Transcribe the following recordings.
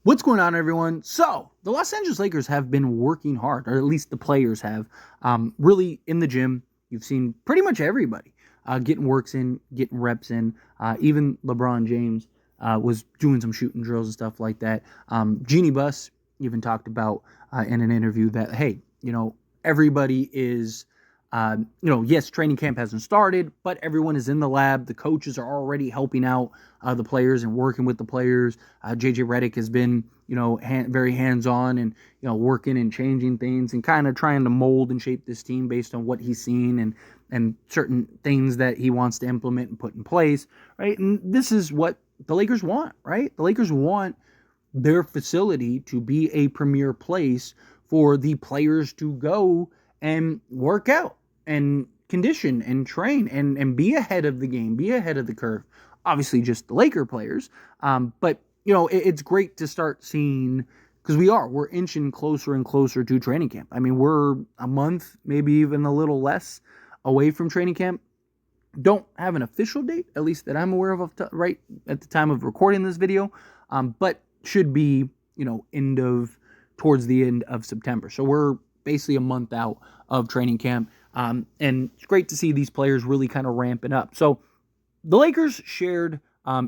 What's going on, everyone? So, the Los Angeles Lakers have been working hard, or at least the players have, really in the gym. You've seen pretty much everybody getting works in, getting reps in. Even LeBron James was doing some shooting drills and stuff like that. Jeannie Buss even talked about in an interview that, hey, everybody is yes, training camp hasn't started, but everyone is in the lab. The coaches are already helping out the players and working with the players. JJ Redick has been, very hands-on and, working and changing things and kind of trying to mold and shape this team based on what he's seen and certain things that he wants to implement and put in place, right? And this is what the Lakers want, right? The Lakers want their facility to be a premier place for the players to go and work out and condition and train and be ahead of the game, be ahead of the curve. Obviously, just the Laker players. But, it's great to start seeing, because we're inching closer and closer to training camp. I mean, we're a month, maybe even a little less away from training camp. Don't have an official date, at least that I'm aware of right at the time of recording this video, but should be, towards the end of September. So we're basically a month out of training camp. And it's great to see these players really kind of ramping up. So the Lakers shared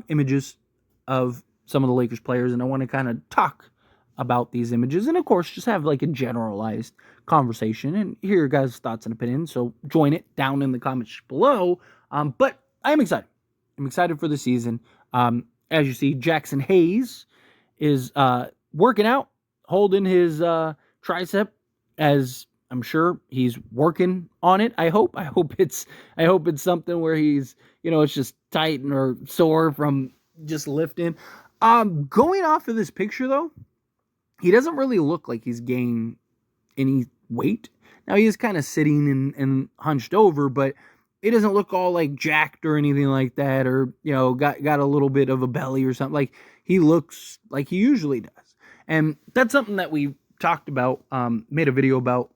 images of some of the Lakers players, and I want to kind of talk about these images and, of course, just have like a generalized conversation and hear your guys' thoughts and opinions. So join it down in the comments below. But I'm excited. I'm excited for the season. As you see, Jaxson Hayes is working out, holding his tricep, as I'm sure he's working on it. I hope it's something where he's, it's just tight or sore from just lifting. Going off of this picture though, he doesn't really look like he's gained any weight. Now he is kind of sitting and hunched over, but it doesn't look all like jacked or anything like that, or got a little bit of a belly or something. Like he looks like he usually does, and that's something that we talked about, made a video about,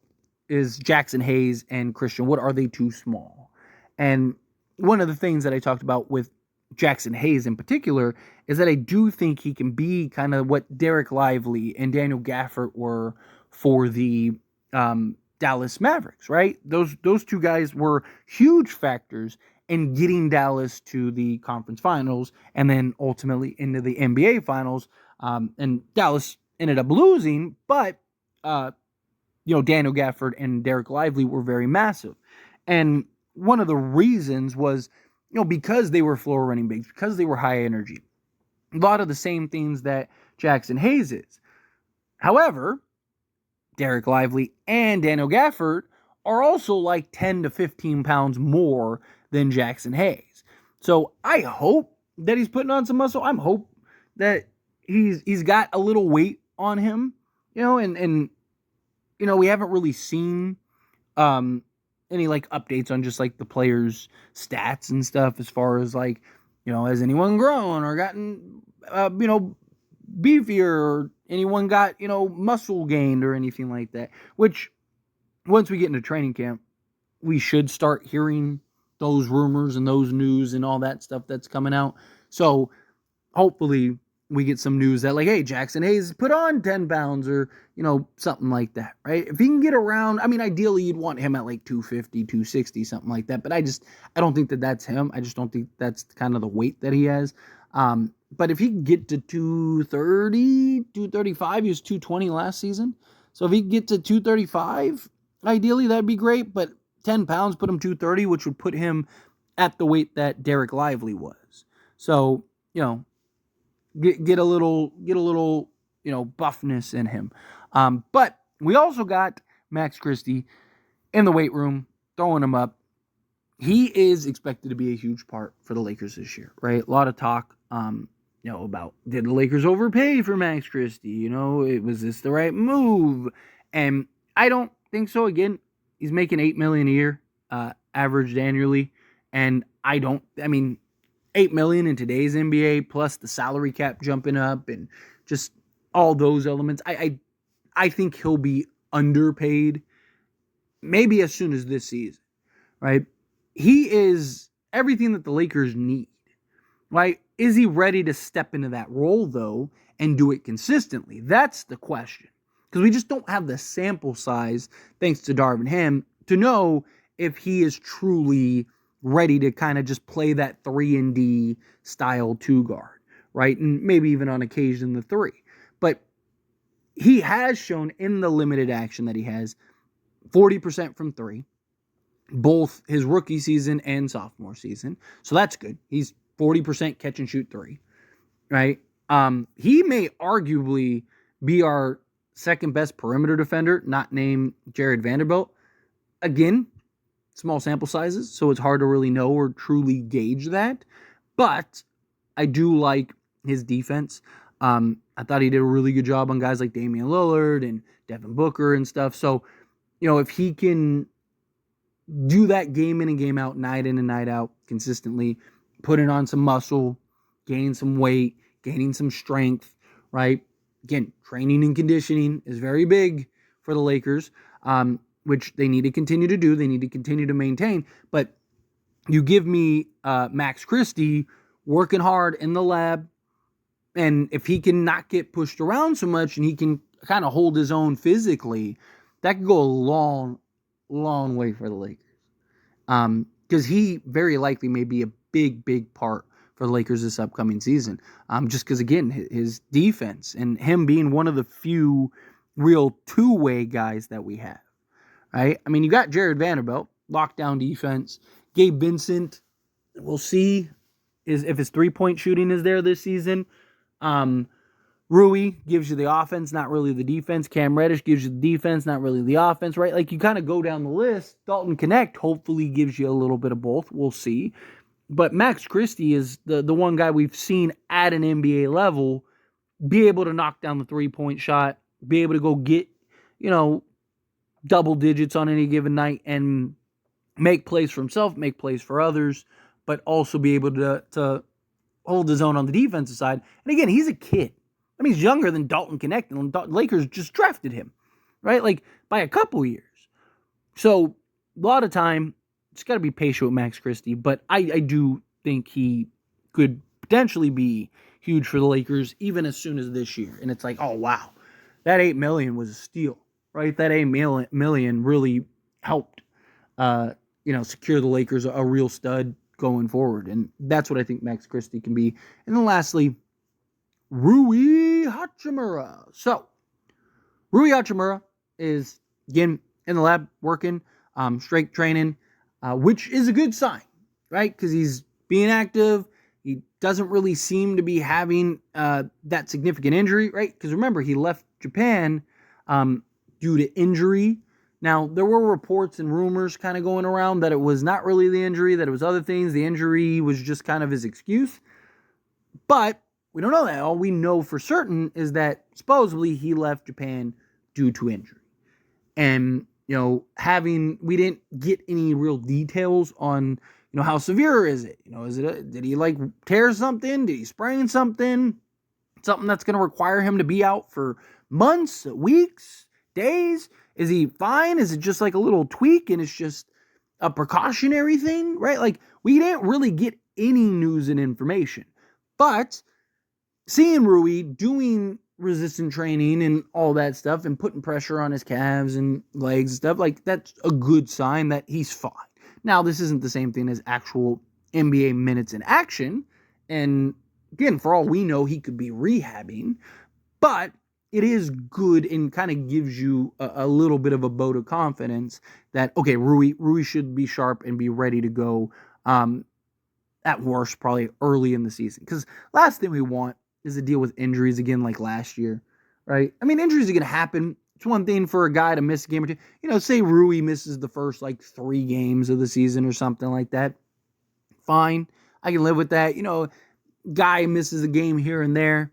is Jaxson Hayes and Christian. What are they too small? And one of the things that I talked about with Jaxson Hayes in particular is that I do think he can be kind of what Derek Lively and Daniel Gafford were for the Dallas Mavericks, right? Those two guys were huge factors in getting Dallas to the conference finals and then ultimately into the NBA finals. And Dallas ended up losing, but Daniel Gafford and Derek Lively were very massive. And one of the reasons was, because they were floor running bigs, because they were high energy. A lot of the same things that Jaxson Hayes is. However, Derek Lively and Daniel Gafford are also like 10 to 15 pounds more than Jaxson Hayes. So I hope that he's putting on some muscle. I hope that he's got a little weight on him, and we haven't really seen any like updates on just like the players' stats and stuff as far as like, has anyone grown or gotten, beefier, or anyone got, muscle gained or anything like that. Which, once we get into training camp, we should start hearing those rumors and those news and all that stuff that's coming out. So hopefully we get some news that like, hey, Jaxson Hayes put on 10 pounds or, something like that, right? If he can get around, I mean, ideally you'd want him at like 250, 260, something like that. But I don't think that that's him. I just don't think that's kind of the weight that he has. But if he can get to 230, 235, he was 220 last season. So if he can get to 235, ideally that'd be great. But 10 pounds put him 230, which would put him at the weight that Derek Lively was. So, get a little, buffness in him. But we also got Max Christie in the weight room, throwing him up. He is expected to be a huge part for the Lakers this year, right? A lot of talk, about, did the Lakers overpay for Max Christie? Was this the right move? And I don't think so. Again, he's making $8 million a year, averaged annually. And $8 million in today's NBA, plus the salary cap jumping up and just all those elements. I think he'll be underpaid maybe as soon as this season, right? He is everything that the Lakers need, right? Is he ready to step into that role, though, and do it consistently? That's the question. Because we just don't have the sample size, thanks to Darvin Ham, to know if he is truly ready to kind of just play that 3-and-D style 2 guard, right? And maybe even on occasion the 3. But he has shown in the limited action that he has 40% from 3, both his rookie season and sophomore season. So that's good. He's 40% catch and shoot 3, right? He may arguably be our second best perimeter defender, not named Jared Vanderbilt. Again, small sample sizes, so it's hard to really know or truly gauge that. But I do like his defense. I thought he did a really good job on guys like Damian Lillard and Devin Booker and stuff. So, if he can do that game in and game out, night in and night out consistently, putting on some muscle, gain some weight, gaining some strength, right? Again, training and conditioning is very big for the Lakers, which they need to continue to do. They need to continue to maintain. But you give me Max Christie working hard in the lab, and if he can not get pushed around so much and he can kind of hold his own physically, that could go a long, long way for the Lakers. Because he very likely may be a big, big part for the Lakers this upcoming season. Just because, again, his defense and him being one of the few real two-way guys that we have, right? I mean, you got Jared Vanderbilt, lockdown defense. Gabe Vincent, we'll see if his three-point shooting is there this season. Rui gives you the offense, not really the defense. Cam Reddish gives you the defense, not really the offense, right? Like, you kind of go down the list. Dalton Connect hopefully gives you a little bit of both. We'll see. But Max Christie is the one guy we've seen at an NBA level be able to knock down the three-point shot, be able to go get, double digits on any given night and make plays for himself, make plays for others, but also be able to hold his own on the defensive side. And again, he's a kid. I mean, he's younger than Dalton Connect, and the Lakers just drafted him, right? Like, by a couple years. So, a lot of time, just got to be patient with Max Christie, but I do think he could potentially be huge for the Lakers even as soon as this year. And it's like, oh, wow, that $8 million was a steal, right? That $8 million really helped, secure the Lakers a real stud going forward. And that's what I think Max Christie can be. And then lastly, Rui Hachimura. So, Rui Hachimura is, again, in the lab working, strength training, which is a good sign, right? Because he's being active. He doesn't really seem to be having that significant injury, right? Because remember, he left Japan due to injury. Now, there were reports and rumors kind of going around that it was not really the injury, that it was other things. The injury was just kind of his excuse. But we don't know that. All we know for certain is that supposedly he left Japan due to injury. And, we didn't get any real details on, how severe is it? Did he tear something? Did he sprain something? Something that's going to require him to be out for months, weeks, days? Is he fine? Is it just like a little tweak and it's just a precautionary thing, right? Like, we didn't really get any news and information. But seeing Rui doing resistant training and all that stuff and putting pressure on his calves and legs and stuff, like, that's a good sign that he's fine. Now, this isn't the same thing as actual NBA minutes in action. And again, for all we know, he could be rehabbing. But it is good and kind of gives you a little bit of a vote of confidence that, okay, Rui should be sharp and be ready to go at worst probably early in the season. Because last thing we want is to deal with injuries again like last year, right? I mean, injuries are going to happen. It's one thing for a guy to miss a game or two. Say Rui misses the first 3 games of the season or something like that. Fine. I can live with that. Guy misses a game here and there.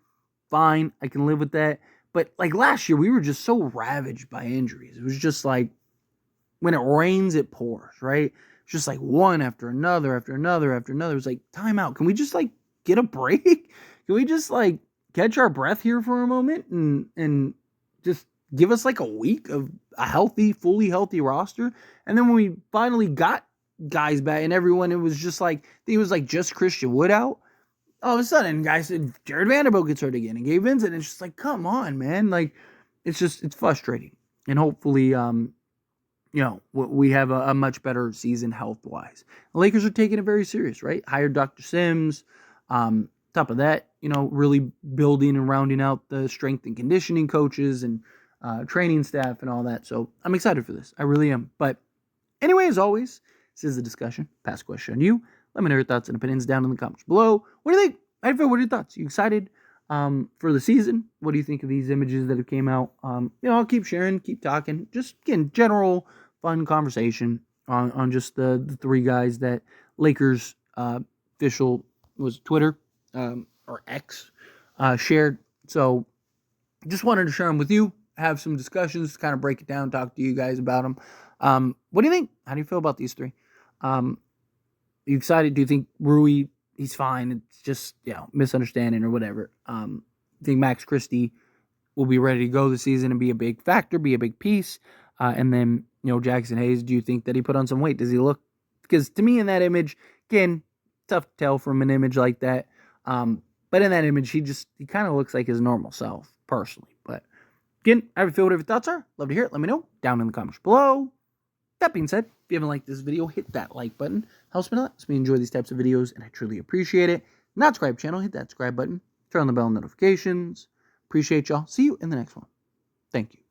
Fine. I can live with that. But last year, we were just so ravaged by injuries. It was just when it rains, it pours, right? It's just one after another, after another, after another. It was time out. Can we just get a break? Can we just catch our breath here for a moment and just give us a week of a fully healthy roster? And then when we finally got guys back and everyone, it was just just Christian Wood out. all of a sudden, guys, Jared Vanderbilt gets hurt again, and Gabe Vincent. It's just like, come on, man. Like, it's frustrating. And hopefully, we have a much better season health-wise. The Lakers are taking it very serious, right? Hired Dr. Sims. Top of that, really building and rounding out the strength and conditioning coaches and training staff and all that. So I'm excited for this. I really am. But anyway, as always, this is a discussion. Pass a question on you. Let me know your thoughts and opinions down in the comments below. What do you think? How do you feel? What are your thoughts? You excited for the season? What do you think of these images that have came out? I'll keep sharing, keep talking. Just, again, general fun conversation on just the three guys that Lakers official was Twitter or X shared. So just wanted to share them with you, have some discussions, kind of break it down, talk to you guys about them. What do you think? How do you feel about these three? Are you excited? Do you think Rui, he's fine? It's just, misunderstanding or whatever. I think Max Christie will be ready to go this season and be a big factor, be a big piece. And then, Jaxson Hayes, do you think that he put on some weight? Does he look? Because to me in that image, again, tough to tell from an image like that. But in that image, he kind of looks like his normal self, personally. But again, I feel whatever your thoughts are. Love to hear it. Let me know down in the comments below. That being said, if you haven't liked this video, hit that like button. Helps me a lot. Helps me enjoy these types of videos, and I truly appreciate it. Not subscribe channel, hit that subscribe button. Turn on the bell notifications. Appreciate y'all. See you in the next one. Thank you.